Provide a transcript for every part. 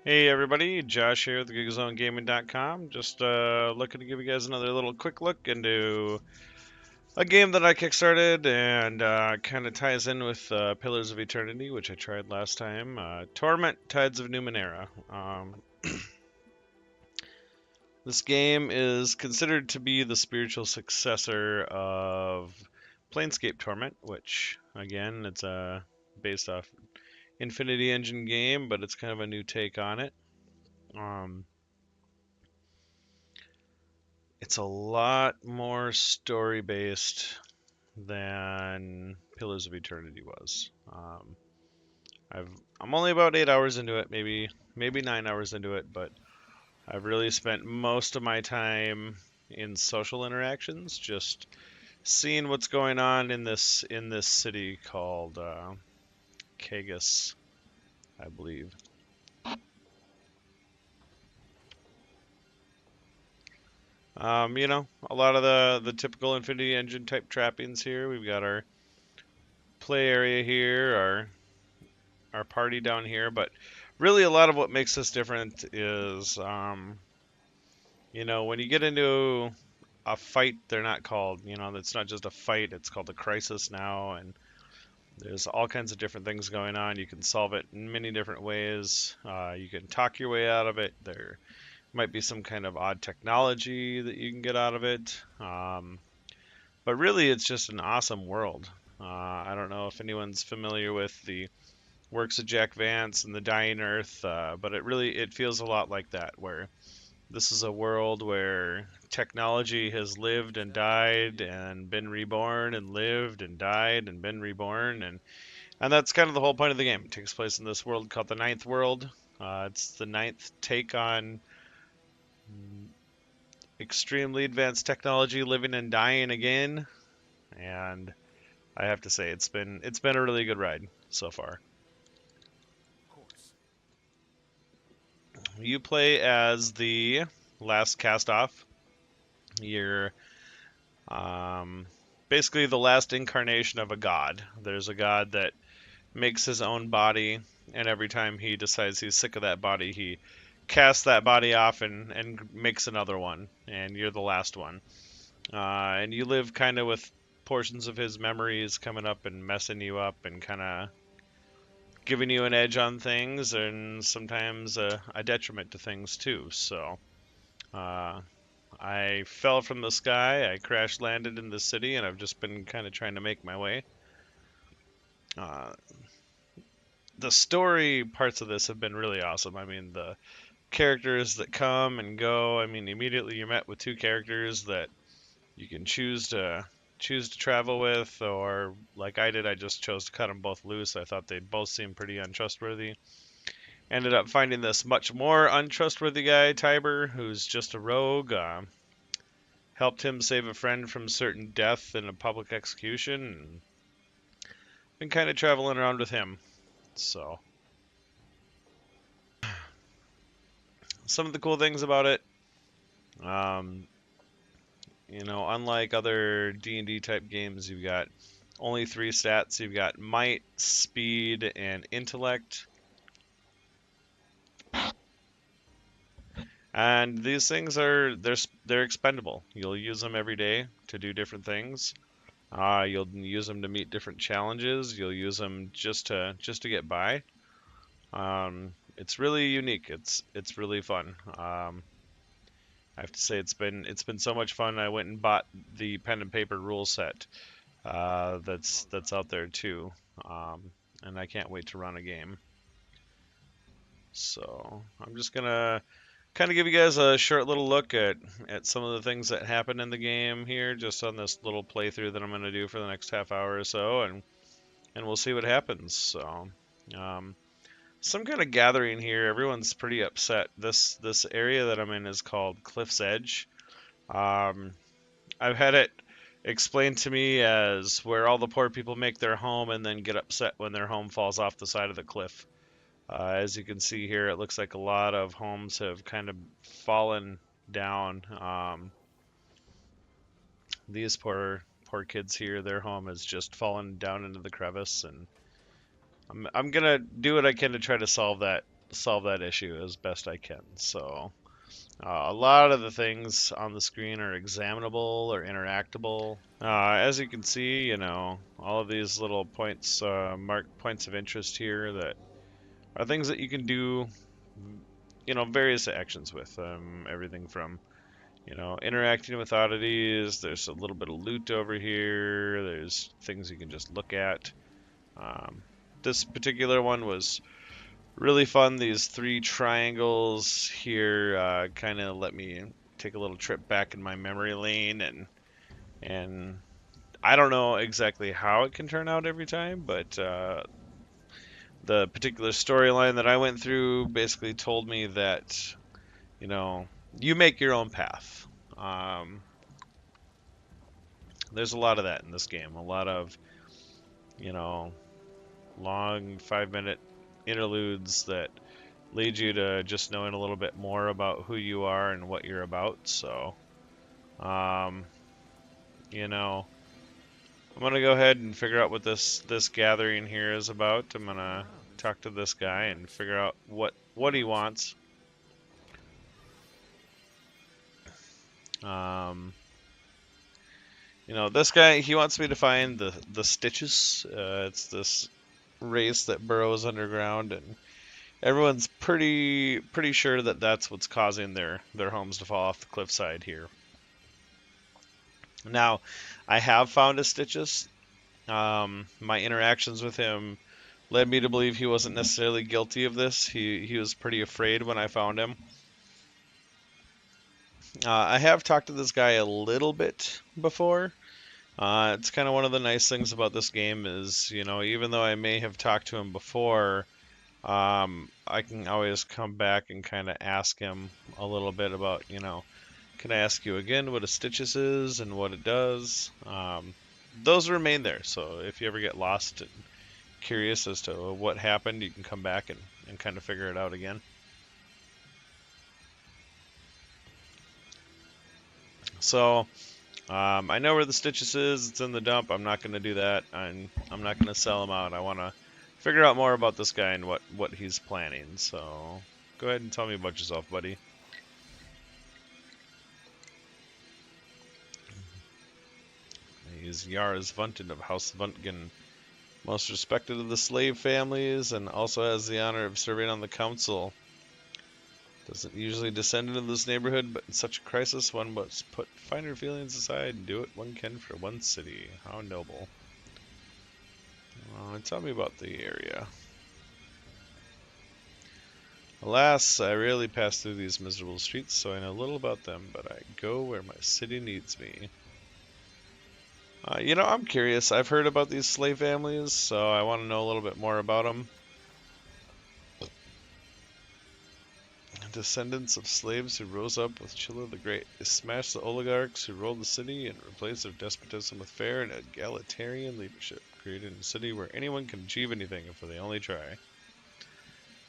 Hey everybody, Josh here with GigaZoneGaming.com. Just looking to give you guys another little quick look into a game that I kickstarted and kind of ties in with Pillars of Eternity, which I tried last time. Torment, Tides of Numenera. This game is considered to be the spiritual successor of Planescape Torment, which again, it's based off Infinity Engine game, but it's kind of a new take on it. Um, It's a lot more story based than Pillars of Eternity was. I've I'm only about 8 hours into it, maybe 9 hours into it, but I've really spent most of my time in social interactions, just seeing what's going on in this city called Kagus, I believe. A lot of the typical Infinity Engine type trappings here. We've got our play area here, our party down here, but really a lot of what makes this different is, when you get into a fight, they're not called, it's not just a fight, it's called a crisis now, and there's all kinds of different things going on. You can solve it in many different ways. You can talk your way out of it. There might be some kind of odd technology that you can get out of it. But really, it's just an awesome world. I don't know if anyone's familiar with the works of Jack Vance and the Dying Earth, but it feels a lot like that, where this is a world where technology has lived and died and been reborn and lived and died and been reborn, and that's kind of the whole point of the game. It takes place in this world called the Ninth World. It's the ninth take on extremely advanced technology living and dying again, and I have to say it's been a really good ride so far. You play as the last cast off. You're um, basically the last incarnation of a god. There's a god that makes his own body, and every time he decides he's sick of that body, he casts that body off and makes another one, and you're the last one. And you live kind of with portions of his memories coming up and messing you up and kind of giving you an edge on things, and sometimes a detriment to things too. So uh, I fell from the sky, I crash landed in the city, and I've just been kind of trying to make my way. Uh, the story parts of this have been really awesome. I mean, the characters that come and go. I mean, immediately you're met with two characters that you can choose to travel with, or like I did, I just chose to cut them both loose. I thought they both seemed pretty untrustworthy. Ended up finding this much more untrustworthy guy, Tiber, who's just a rogue. Helped him save a friend from certain death in a public execution, and been kind of traveling around with him. So, some of the cool things about it, um, unlike other D&D type games, you've got only three stats. You've got might, speed, and intellect. And these things they're expendable. You'll use them every day to do different things. You'll use them to meet different challenges. You'll use them just to get by. It's really unique. It's really fun. I have to say it's been so much fun. I went and bought the pen and paper rule set that's out there too, and I can't wait to run a game. So I'm just gonna kind of give you guys a short little look at some of the things that happen in the game here, just on this little playthrough that I'm gonna do for the next half hour or so, and we'll see what happens. So. Um, some kind of gathering here. Everyone's pretty upset. This area that I'm in is called Cliff's Edge. Um, I've had it explained to me as where all the poor people make their home and then get upset when their home falls off the side of the cliff. As you can see here, it looks like a lot of homes have kind of fallen down. These poor kids here, their home has just fallen down into the crevice, and I'm gonna do what I can to try to solve that solve that issue as best I can. So a lot of the things on the screen are examinable or interactable. As you can see, you know, all of these little points, marked points of interest here that are things that you can do, you know, various actions with. Everything from, you know, interacting with oddities. There's a little bit of loot over here. There's things you can just look at. This particular one was really fun. These three triangles here kind of let me take a little trip back in my memory lane, and I don't know exactly how it can turn out every time, but the particular storyline that I went through basically told me that, you know, you make your own path. Um, there's a lot of that in this game. A lot of, you know, long 5-minute interludes that lead you to just knowing a little bit more about who you are and what you're about. So, um, you know, I'm gonna go ahead and figure out what this gathering here is about. I'm gonna talk to this guy and figure out what he wants. Um, you know, this guy, he wants me to find the Stitches. It's this race that burrows underground, and everyone's pretty sure that that's what's causing their homes to fall off the cliffside here. Now, I have found a Stitches. My interactions with him led me to believe he wasn't necessarily guilty of this. He was pretty afraid when I found him. I have talked to this guy a little bit before. It's kind of one of the nice things about this game is, you know, even though I may have talked to him before, I can always come back and kind of ask him a little bit about, you know, can I ask you again what a Stitches is and what it does? Those remain there, so if you ever get lost and curious as to what happened, you can come back and kind of figure it out again. So, I know where the Stitches is. It's in the dump. I'm not going to do that. I'm not going to sell him out. I want to figure out more about this guy and what he's planning. So, go ahead and tell me about yourself, buddy. He's Yars Vunten of House Vuntgen, most respected of the slave families, and also has the honor of serving on the council. Doesn't usually descend into this neighborhood, but in such a crisis, one must put finer feelings aside and do what one can for one city. How noble. Tell me about the area. Alas, I rarely pass through these miserable streets, so I know little about them, but I go where my city needs me. You know, I'm curious. I've heard about these slave families, so I want to know a little bit more about them. Descendants of slaves who rose up with Chilla the Great. They smashed the oligarchs who ruled the city and replaced their despotism with fair and egalitarian leadership, creating a city where anyone can achieve anything if they only try.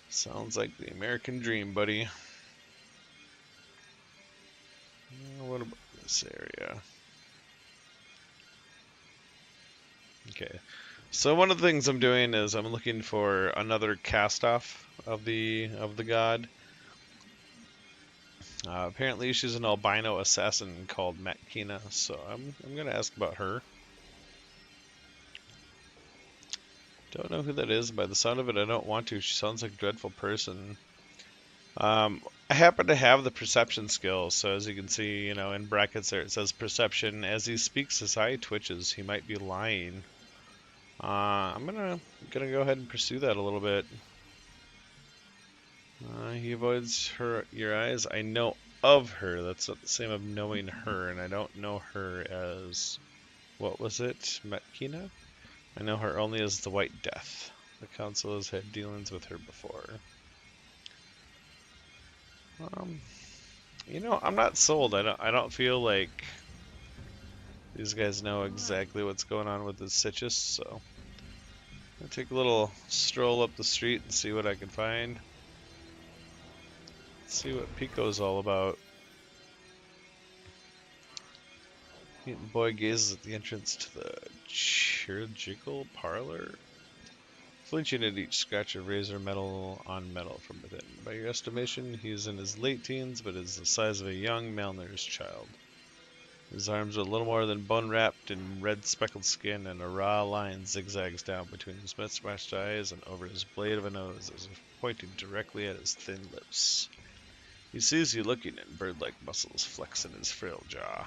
Sounds like the American dream, buddy. What about this area? Okay, so one of the things I'm doing is I'm looking for another cast-off of the god. Apparently she's an albino assassin called Matkina, so I'm gonna ask about her. Don't know who that is. By the sound of it, I don't want to. She sounds like a dreadful person. I happen to have the perception skill, so as you can see, you know, in brackets there it says perception. As he speaks, his eye twitches. He might be lying. I'm gonna go ahead and pursue that a little bit. He avoids your eyes. I know of her. That's not the same of knowing her, and I don't know her as, what was it, Matkina? I know her only as the White Death. The council has had dealings with her before. You know, I'm not sold. I don't feel like these guys know exactly what's going on with this Cichus, so I'll take a little stroll up the street and see what I can find. See what Pico's all about. The boy gazes at the entrance to the chirurgical parlor. flinching at each scratch of razor metal on metal from within. By your estimation, he is in his late teens, but is the size of a young, malnourished child. His arms are a little more than bone-wrapped in red speckled skin, and a raw line zigzags down between his mismatched eyes and over his blade of a nose, as if pointing directly at his thin lips. He sees you looking, and bird-like muscles flex in his frail jaw.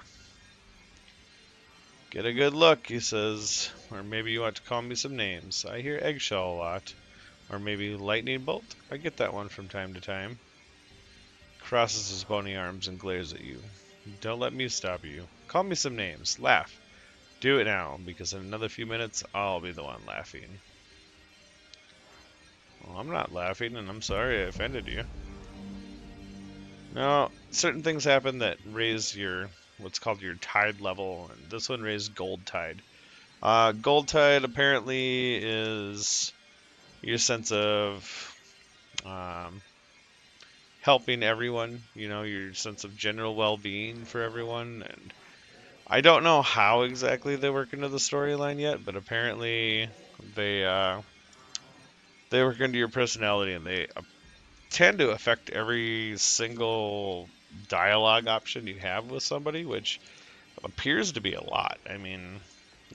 Get a good look, he says. Or maybe you want to call me some names. I hear eggshell a lot. Or maybe lightning bolt? I get that one from time to time. Crosses his bony arms and glares at you. Don't let me stop you. Call me some names. Laugh. Do it now, because in another few minutes, I'll be the one laughing. Well, I'm not laughing, and I'm sorry I offended you. No, certain things happen that raise your, what's called your tide level, and this one raised gold tide. Gold tide apparently is your sense of helping everyone, you know, your sense of general well-being for everyone, and I don't know how exactly they work into the storyline yet, but apparently they work into your personality, and they tend to affect every single dialogue option you have with somebody, which appears to be a lot. I mean,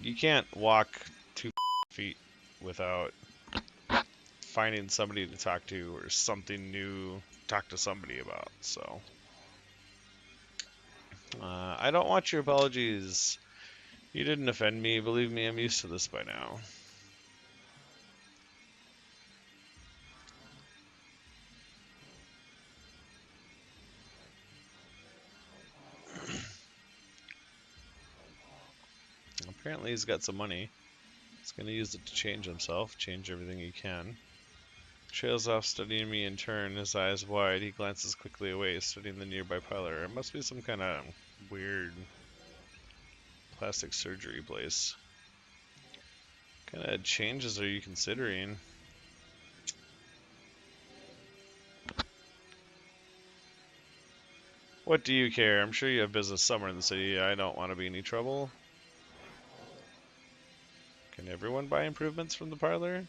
you can't walk 2 feet without finding somebody to talk to or something new to talk to somebody about. So I don't want your apologies. You didn't offend me. Believe me, I'm used to this by now. Apparently he's got some money. He's going to use it to change himself, change everything he can. Trails off, studying me in turn, his eyes wide. He glances quickly away, studying the nearby parlor. It must be some kind of weird plastic surgery place. What kind of changes are you considering? What do you care? I'm sure you have business somewhere in the city. I don't want to be any trouble. Can everyone buy improvements from the parlor?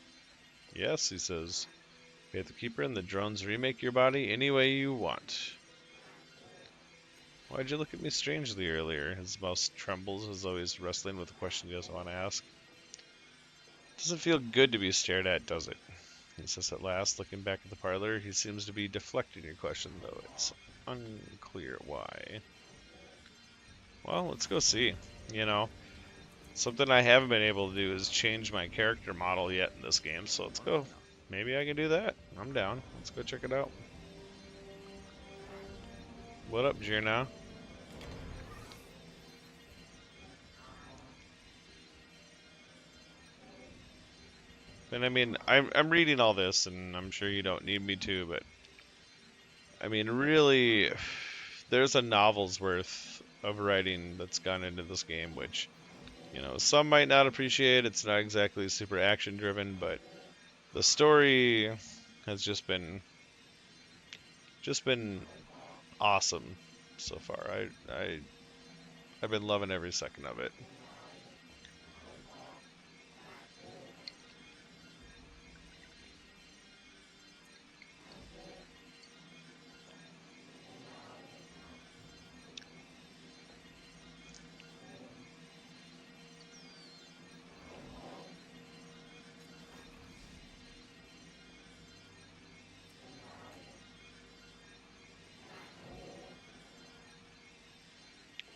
Yes, he says. Pay the keeper and the drones remake your body any way you want. Why'd you look at me strangely earlier? His mouth trembles as though he's wrestling with a question he doesn't want to ask. Doesn't feel good to be stared at, does it? He says at last, looking back at the parlor. He seems to be deflecting your question, though it's unclear why. Well, let's go see. You know, something I haven't been able to do is change my character model yet in this game, so let's go. Maybe I can do that. I'm down. Let's go check it out. What up, Jirna? And I mean, I'm reading all this, and I'm sure you don't need me to, but I mean, really, there's a novel's worth of writing that's gone into this game, which, you know, some might not appreciate. It's not exactly super action driven, but the story has just been awesome so far. I've been loving every second of it.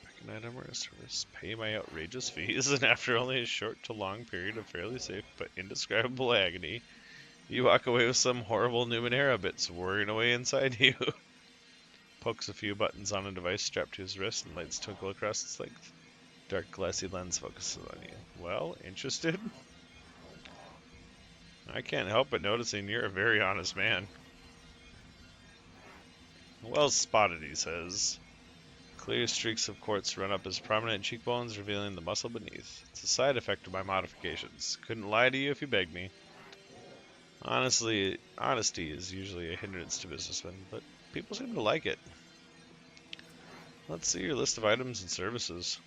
Pick an item or a service, pay my outrageous fees, and after only a short to long period of fairly safe but indescribable agony, you walk away with some horrible Numenera bits whirring away inside you. Pokes a few buttons on a device strapped to his wrist, and lights twinkle across its length. Dark glassy lens focuses on you. Well, interested? I can't help but noticing you're a very honest man. Well spotted, he says. Clear streaks of quartz run up his prominent cheekbones, revealing the muscle beneath. It's a side effect of my modifications. Couldn't lie to you if you begged me. Honestly, honesty is usually a hindrance to businessmen, but people seem to like it. Let's see your list of items and services.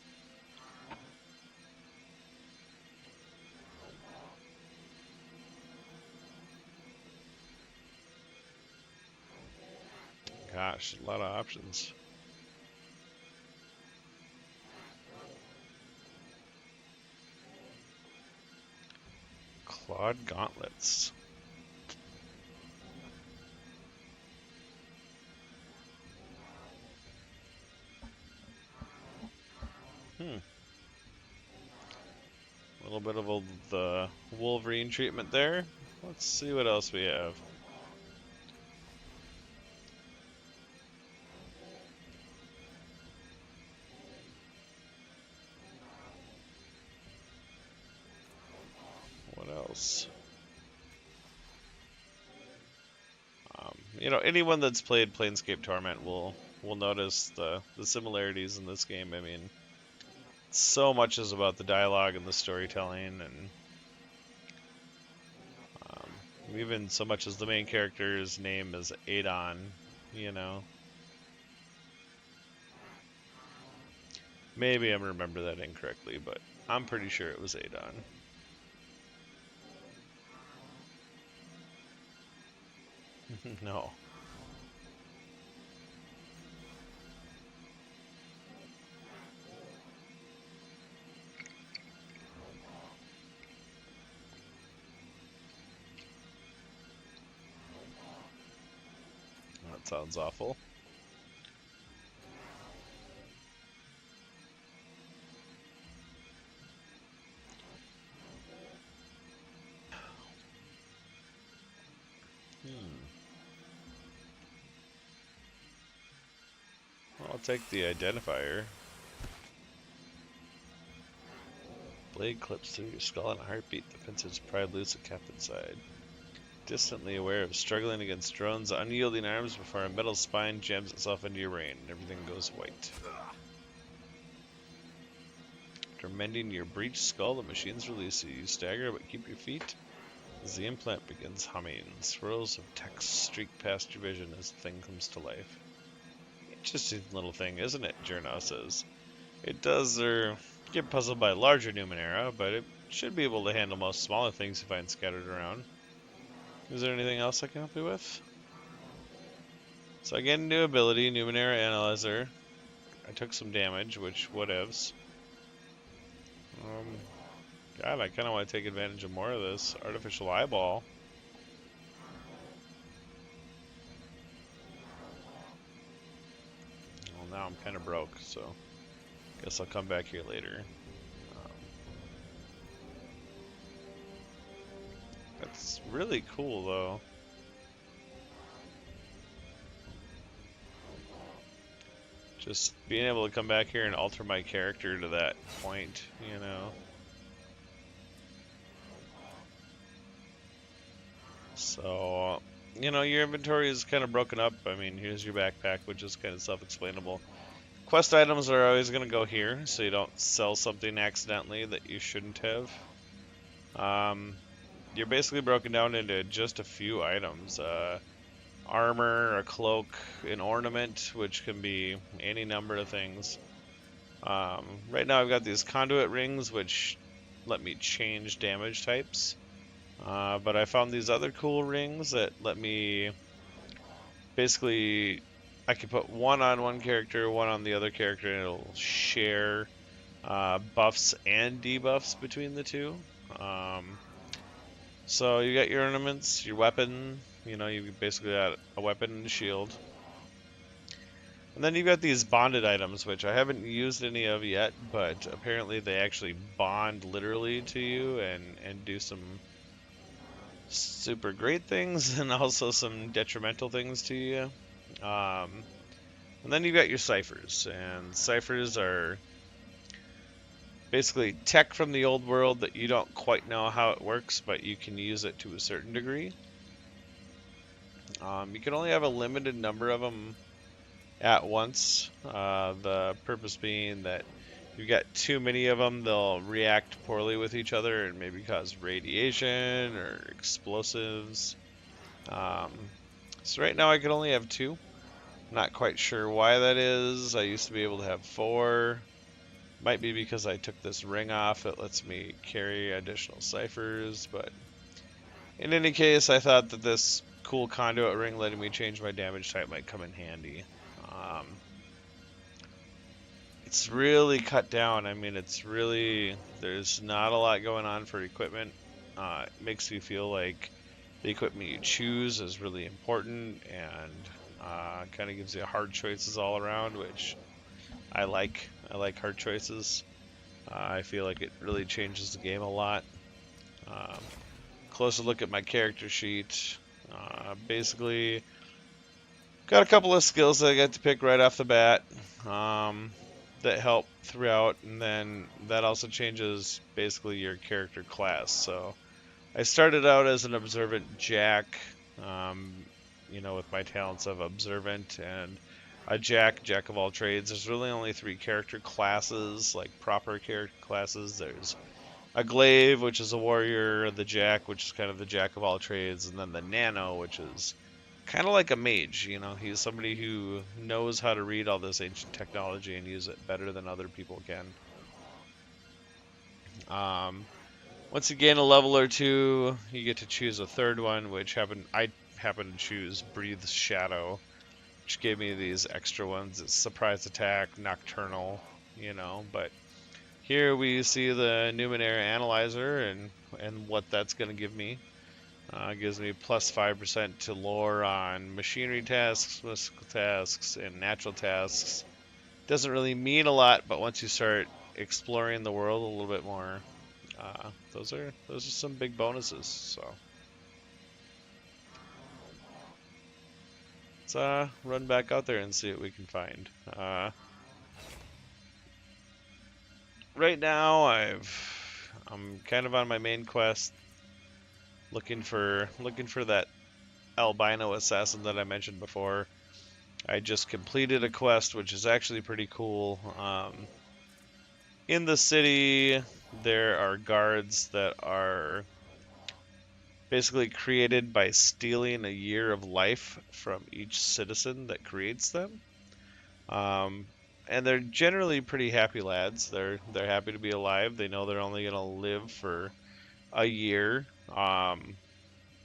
gosh, a lot of options. Clawed gauntlets. A little bit of the Wolverine treatment there. Let's see what else we have. What else? You know, anyone that's played Planescape Torment will notice the similarities in this game. I mean, so much is about the dialogue and the storytelling, and even so much as the main character's name is Adon, you know. Maybe I remember that incorrectly, but I'm pretty sure it was Adon. No. That sounds awful. I'll take the identifier. Blade clips through your skull and a heartbeat. The pincers pried loose a cap inside. Distantly aware of struggling against drones' unyielding arms before a metal spine jams itself into your brain and everything goes white. After mending your breached skull, the machines release you. You stagger but keep your feet as the implant begins humming. Swirls of text streak past your vision as the thing comes to life. Interesting little thing, isn't it? Journo says. It does get puzzled by larger Numenera, but it should be able to handle most smaller things you find scattered around. Is there anything else I can help you with? So I get a new ability, Numenera Analyzer. I took some damage, which whatevs. God, I kind of want to take advantage of more of this. Artificial Eyeball. Well, now I'm kind of broke, so guess I'll come back here later. That's really cool, though. Just being able to come back here and alter my character to that point, you know. So, you know, your inventory is kind of broken up. I mean, here's your backpack, which is kind of self-explainable. Quest items are always going to go here, so you don't sell something accidentally that you shouldn't have. You're basically broken down into just a few items. Armor, a cloak, an ornament, which can be any number of things. Right now I've got these conduit rings, which let me change damage types. But I found these other cool rings that let me basically, I can put one on one character, one on the other character, and it'll share buffs and debuffs between the two. So you got your ornaments, your weapon, you know, you basically got a weapon and a shield. And then you've got these bonded items, which I haven't used any of yet, but apparently they actually bond literally to you and do some super great things and also some detrimental things to you. And then you've got your ciphers, and ciphers are basically tech from the old world that you don't quite know how it works, but you can use it to a certain degree. You can only have a limited number of them at once. The purpose being that if you got too many of them, they'll react poorly with each other and maybe cause radiation or explosives. So right now I can only have 2. Not quite sure why that is. I used to be able to have 4. Might be because I took this ring off that lets me carry additional ciphers, but in any case, I thought that this cool conduit ring letting me change my damage type might come in handy. Um, it's really cut down. I mean, there's not a lot going on for equipment. It makes me feel like the equipment you choose is really important, and kind of gives you hard choices all around, which I like. I like hard choices. I feel like it really changes the game a lot. Um, Closer look at my character sheet. Basically, got a couple of skills that I got to pick right off the bat that help throughout, and then that also changes basically your character class. So I started out as an observant jack, um, with my talents of observant and a jack of all trades. There's really only 3 character classes, like proper character classes. There's a glaive, which is a warrior, the jack, which is kind of the jack of all trades, and then the nano, which is kind of like a mage. He's somebody who knows how to read all this ancient technology and use it better than other people can. Once you gain a level or 2, you get to choose a third one, which I happen to choose Breathe Shadow, which gave me these extra ones. It's surprise attack, nocturnal, but here we see the Numenera analyzer and what that's going to give me. It gives me plus 5% to lore on machinery tasks, mystical tasks, and natural tasks. Doesn't really mean a lot, but once you start exploring the world a little bit more, those are some big bonuses. So let's run back out there and see what we can find. Right now, I'm kind of on my main quest, looking for that albino assassin that I mentioned before. I just completed a quest, which is actually pretty cool. In the city, there are guards that are basically created by stealing a year of life from each citizen that creates them. And they're generally pretty happy lads. They're happy to be alive. They know they're only gonna live for a year. And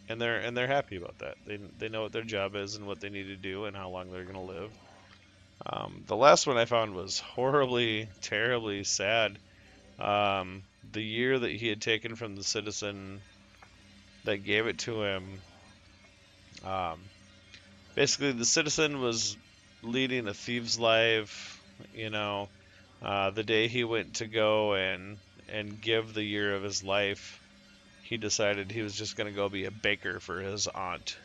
they're happy about that. They know what their job is and what they need to do and how long they're gonna live. The last one I found was horribly, terribly sad. The year that he had taken from the citizen that gave it to him. Basically, the citizen was leading a thief's life. The day he went to go and give the year of his life, he decided he was just going to go be a baker for his aunt.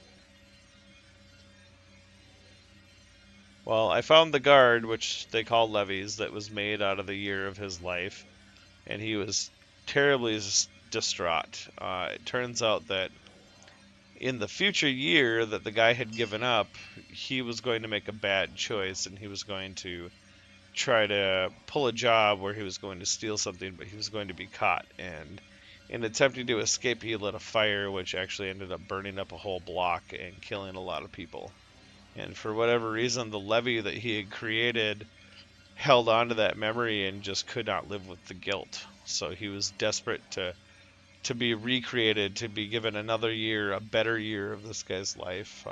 Well, I found the guard, which they call levies, that was made out of the year of his life, and he was terribly distraught. It turns out that in the future year that the guy had given up, he was going to make a bad choice, and he was going to try to pull a job where he was going to steal something, but he was going to be caught. And in attempting to escape, he lit a fire, which actually ended up burning up a whole block and killing a lot of people. And for whatever reason, the levy that he had created held on to that memory and just could not live with the guilt. So he was desperate to be recreated, to be given another year, a better year of this guy's life.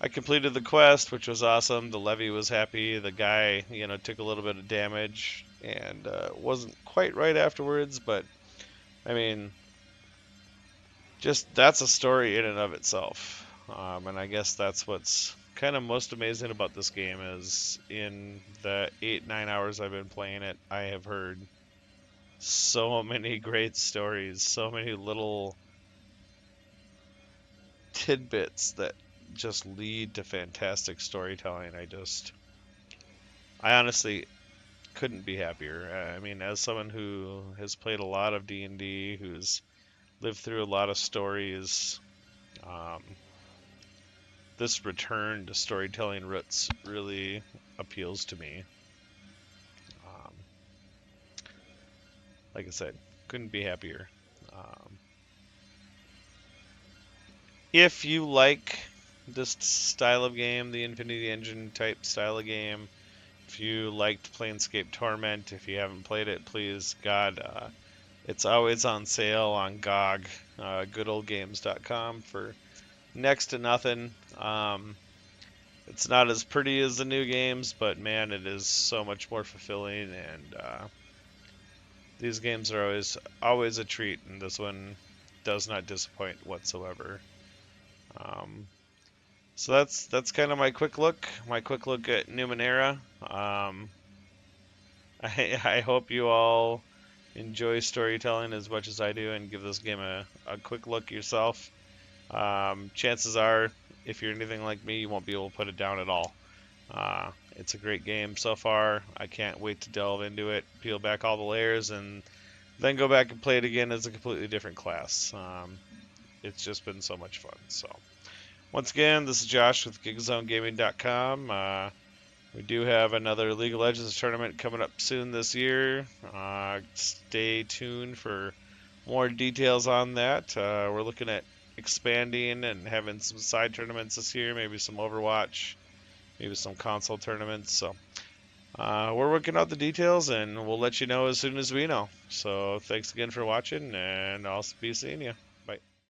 I completed the quest, which was awesome. The levy was happy. The guy, took a little bit of damage and wasn't quite right afterwards, but I mean, just that's a story in and of itself. And I guess that's what's kind of most amazing about this game is in the 8-9 hours I've been playing it, I have heard so many great stories, so many little tidbits that just lead to fantastic storytelling. I honestly couldn't be happier. I mean, as someone who has played a lot of D&D, who's lived through a lot of stories, this return to storytelling roots really appeals to me. Like I said, couldn't be happier. If you like this style of game, the Infinity Engine type style of game, if you liked Planescape Torment, if you haven't played it, please, God, it's always on sale on GOG, goodoldgames.com for next to nothing. It's not as pretty as the new games, but man, it is so much more fulfilling, and these games are always a treat, and this one does not disappoint whatsoever. Um, so that's kind of my quick look at Numenera. I hope you all enjoy storytelling as much as I do, and give this game a quick look yourself. Chances are, if you're anything like me, you won't be able to put it down at all. It's a great game so far. I can't wait to delve into it, peel back all the layers, and then go back and play it again as a completely different class. It's just been so much fun. So, once again, this is Josh with GigZoneGaming.com. We do have another League of Legends tournament coming up soon this year. Stay tuned for more details on that. We're looking at expanding and having some side tournaments this year, maybe some Overwatch, maybe some console tournaments. So we're working out the details, and we'll let you know as soon as we know. So thanks again for watching, and I'll be seeing you.